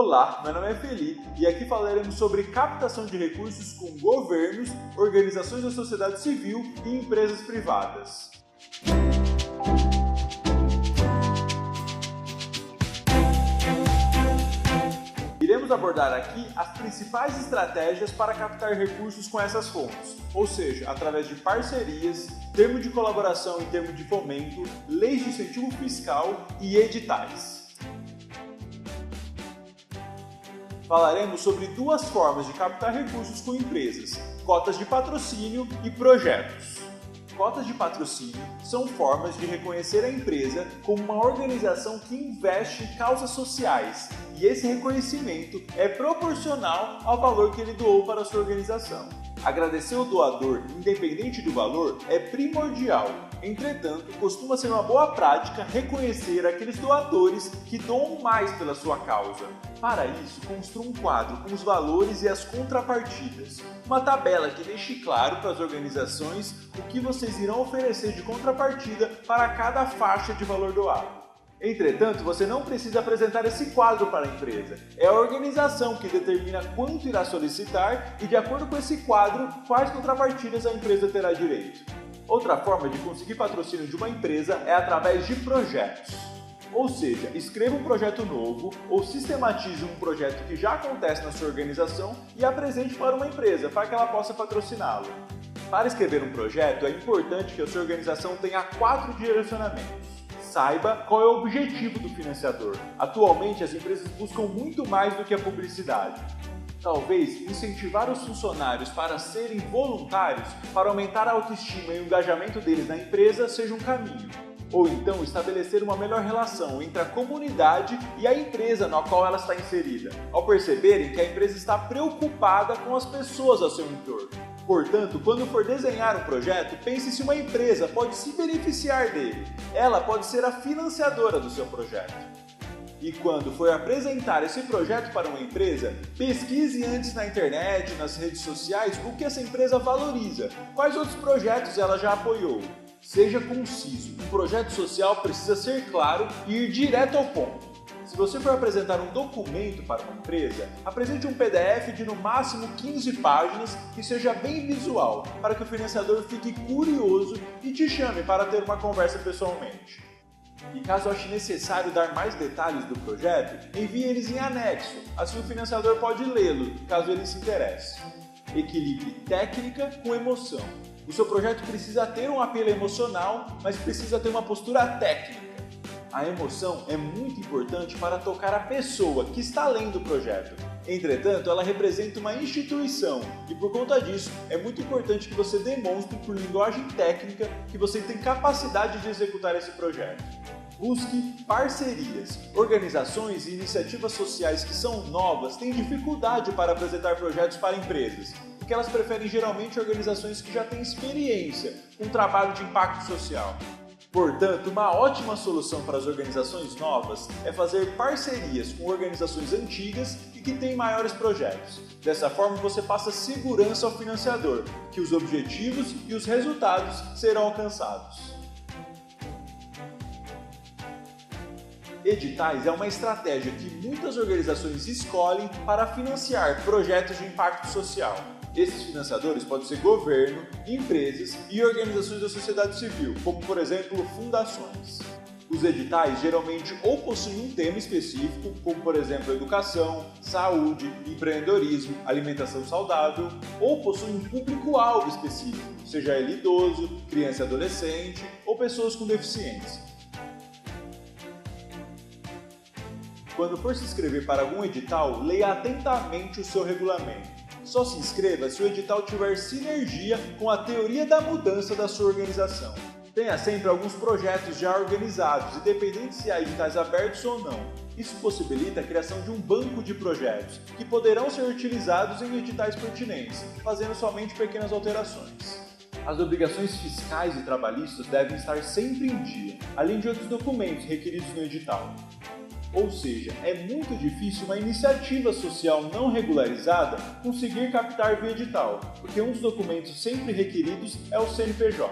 Olá, meu nome é Felipe e aqui falaremos sobre captação de recursos com governos, organizações da sociedade civil e empresas privadas. Iremos abordar aqui as principais estratégias para captar recursos com essas fontes, ou seja, através de parcerias, termo de colaboração e termo de fomento, leis de incentivo fiscal e editais. Falaremos sobre duas formas de captar recursos com empresas: cotas de patrocínio e projetos. Cotas de patrocínio são formas de reconhecer a empresa como uma organização que investe em causas sociais, e esse reconhecimento é proporcional ao valor que ele doou para a sua organização. Agradecer o doador, independente do valor, é primordial. Entretanto, costuma ser uma boa prática reconhecer aqueles doadores que doam mais pela sua causa. Para isso, construa um quadro com os valores e as contrapartidas. Uma tabela que deixe claro para as organizações o que vocês irão oferecer de contrapartida para cada faixa de valor doado. Entretanto, você não precisa apresentar esse quadro para a empresa. É a organização que determina quanto irá solicitar e, de acordo com esse quadro, quais contrapartidas a empresa terá direito. Outra forma de conseguir patrocínio de uma empresa é através de projetos. Ou seja, escreva um projeto novo ou sistematize um projeto que já acontece na sua organização e apresente para uma empresa para que ela possa patrociná-lo. Para escrever um projeto, é importante que a sua organização tenha 4 direcionamentos. Saiba qual é o objetivo do financiador. Atualmente, as empresas buscam muito mais do que a publicidade. Talvez incentivar os funcionários para serem voluntários para aumentar a autoestima e o engajamento deles na empresa seja um caminho. Ou então estabelecer uma melhor relação entre a comunidade e a empresa na qual ela está inserida, ao perceberem que a empresa está preocupada com as pessoas ao seu entorno. Portanto, quando for desenhar um projeto, pense se uma empresa pode se beneficiar dele. Ela pode ser a financiadora do seu projeto. E quando for apresentar esse projeto para uma empresa, pesquise antes na internet, nas redes sociais, o que essa empresa valoriza, quais outros projetos ela já apoiou. Seja conciso, um projeto social precisa ser claro e ir direto ao ponto. Se você for apresentar um documento para uma empresa, apresente um PDF de no máximo 15 páginas que seja bem visual, para que o financiador fique curioso e te chame para ter uma conversa pessoalmente. E caso ache necessário dar mais detalhes do projeto, envie eles em anexo, assim o financiador pode lê-lo, caso ele se interesse. Equilibre técnica com emoção. O seu projeto precisa ter um apelo emocional, mas precisa ter uma postura técnica. A emoção é muito importante para tocar a pessoa que está lendo o projeto. Entretanto, ela representa uma instituição e, por conta disso, é muito importante que você demonstre por linguagem técnica que você tem capacidade de executar esse projeto. Busque parcerias. Organizações e iniciativas sociais que são novas têm dificuldade para apresentar projetos para empresas, porque elas preferem geralmente organizações que já têm experiência com trabalho de impacto social. Portanto, uma ótima solução para as organizações novas é fazer parcerias com organizações antigas e que têm maiores projetos. Dessa forma, você passa segurança ao financiador, que os objetivos e os resultados serão alcançados. Editais é uma estratégia que muitas organizações escolhem para financiar projetos de impacto social. Esses financiadores podem ser governo, empresas e organizações da sociedade civil, como por exemplo fundações. Os editais geralmente ou possuem um tema específico, como por exemplo educação, saúde, empreendedorismo, alimentação saudável, ou possuem um público-alvo específico, seja ele idoso, criança e adolescente ou pessoas com deficiência. Quando for se inscrever para algum edital, leia atentamente o seu regulamento. Só se inscreva se o edital tiver sinergia com a teoria da mudança da sua organização. Tenha sempre alguns projetos já organizados, independente se há editais abertos ou não. Isso possibilita a criação de um banco de projetos, que poderão ser utilizados em editais pertinentes, fazendo somente pequenas alterações. As obrigações fiscais e trabalhistas devem estar sempre em dia, além de outros documentos requeridos no edital. Ou seja, é muito difícil uma iniciativa social não regularizada conseguir captar via edital, porque um dos documentos sempre requeridos é o CNPJ.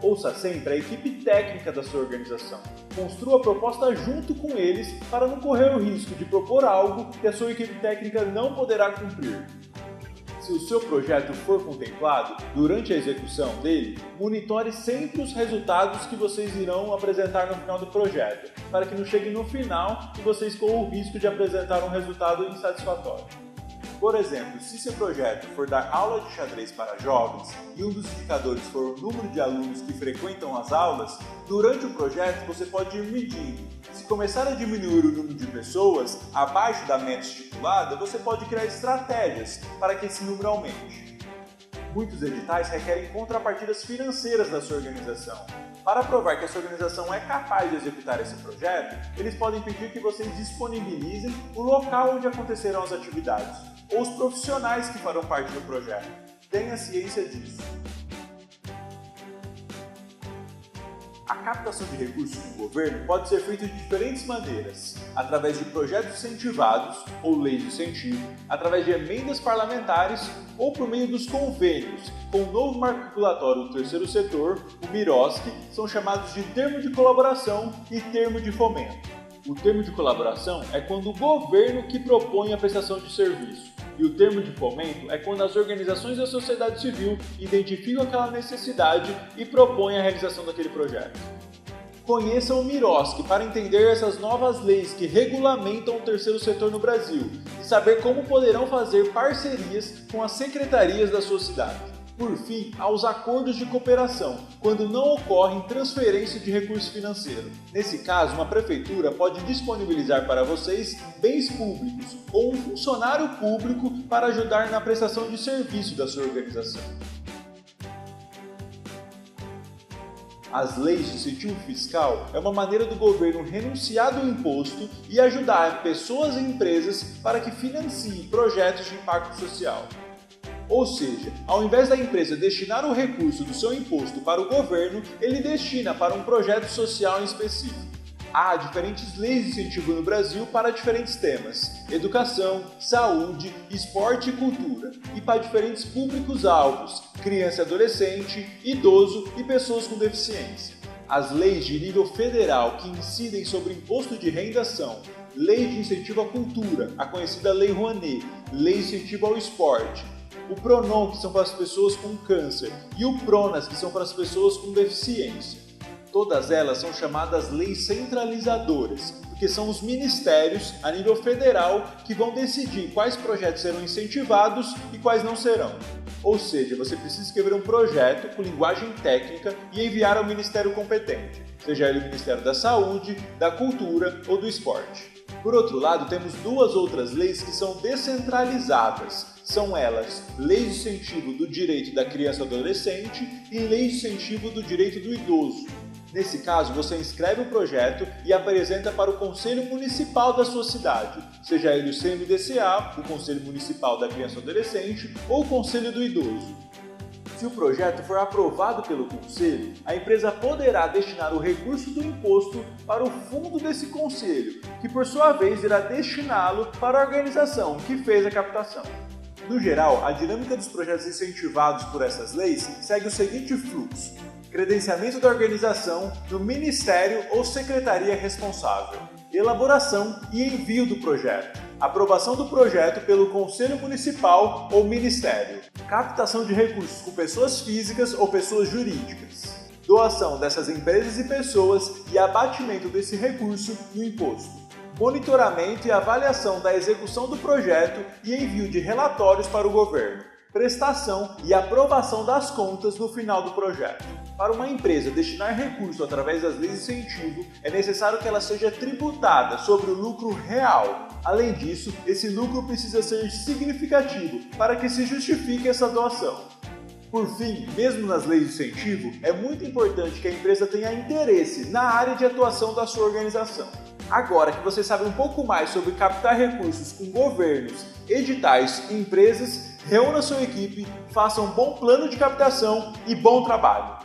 Ouça sempre a equipe técnica da sua organização. Construa a proposta junto com eles para não correr o risco de propor algo que a sua equipe técnica não poderá cumprir. Se o seu projeto for contemplado, durante a execução dele, monitore sempre os resultados que vocês irão apresentar no final do projeto, para que não chegue no final e vocês corram o risco de apresentar um resultado insatisfatório. Por exemplo, se seu projeto for dar aula de xadrez para jovens e um dos indicadores for o número de alunos que frequentam as aulas, durante o projeto você pode ir medindo. Se começar a diminuir o número de pessoas abaixo da meta estipulada, você pode criar estratégias para que esse número aumente. Muitos editais requerem contrapartidas financeiras da sua organização. Para provar que a sua organização é capaz de executar esse projeto, eles podem pedir que vocês disponibilizem o local onde acontecerão as atividades, ou os profissionais que farão parte do projeto. Tenha ciência disso. A captação de recursos do governo pode ser feita de diferentes maneiras, através de projetos incentivados, ou leis de incentivo, através de emendas parlamentares ou por meio dos convênios, com o novo marco regulatório do terceiro setor, o MIROSC, são chamados de termo de colaboração e termo de fomento. O termo de colaboração é quando o governo que propõe a prestação de serviço, e o termo de fomento é quando as organizações da sociedade civil identificam aquela necessidade e propõem a realização daquele projeto. Conheça o MIROSC para entender essas novas leis que regulamentam o terceiro setor no Brasil e saber como poderão fazer parcerias com as secretarias da sua cidade. Por fim, há os acordos de cooperação, quando não ocorre transferência de recurso financeiro. Nesse caso, uma prefeitura pode disponibilizar para vocês bens públicos ou um funcionário público para ajudar na prestação de serviço da sua organização. As leis de incentivo fiscal é uma maneira do governo renunciar do imposto e ajudar pessoas e empresas para que financiem projetos de impacto social. Ou seja, ao invés da empresa destinar o recurso do seu imposto para o governo, ele destina para um projeto social em específico. Há diferentes leis de incentivo no Brasil para diferentes temas: educação, saúde, esporte e cultura, e para diferentes públicos-alvos: criança e adolescente, idoso e pessoas com deficiência. As leis de nível federal que incidem sobre imposto de renda são Lei de Incentivo à Cultura, a conhecida Lei Rouanet, Lei de Incentivo ao Esporte, o PRONON, que são para as pessoas com câncer, e o PRONAS, que são para as pessoas com deficiência. Todas elas são chamadas leis centralizadoras, porque são os ministérios, a nível federal, que vão decidir quais projetos serão incentivados e quais não serão. Ou seja, você precisa escrever um projeto com linguagem técnica e enviar ao ministério competente, seja ele o Ministério da Saúde, da Cultura ou do Esporte. Por outro lado, temos duas outras leis que são descentralizadas. São elas Lei de Incentivo do Direito da Criança e Adolescente e Lei de Incentivo do Direito do Idoso. Nesse caso, você inscreve o projeto e apresenta para o Conselho Municipal da sua cidade, seja ele o CMDCA, o Conselho Municipal da Criança e Adolescente, ou o Conselho do Idoso. Se o projeto for aprovado pelo Conselho, a empresa poderá destinar o recurso do imposto para o fundo desse Conselho, que por sua vez irá destiná-lo para a organização que fez a captação. No geral, a dinâmica dos projetos incentivados por essas leis segue o seguinte fluxo: credenciamento da organização no Ministério ou Secretaria responsável, elaboração e envio do projeto, aprovação do projeto pelo Conselho Municipal ou Ministério, captação de recursos com pessoas físicas ou pessoas jurídicas, doação dessas empresas e pessoas e abatimento desse recurso no imposto, monitoramento e avaliação da execução do projeto e envio de relatórios para o governo, prestação e aprovação das contas no final do projeto. Para uma empresa destinar recurso através das leis de incentivo, é necessário que ela seja tributada sobre o lucro real. Além disso, esse lucro precisa ser significativo para que se justifique essa doação. Por fim, mesmo nas leis de incentivo, é muito importante que a empresa tenha interesse na área de atuação da sua organização. Agora que você sabe um pouco mais sobre captar recursos com governos, editais e empresas, reúna sua equipe, faça um bom plano de captação e bom trabalho!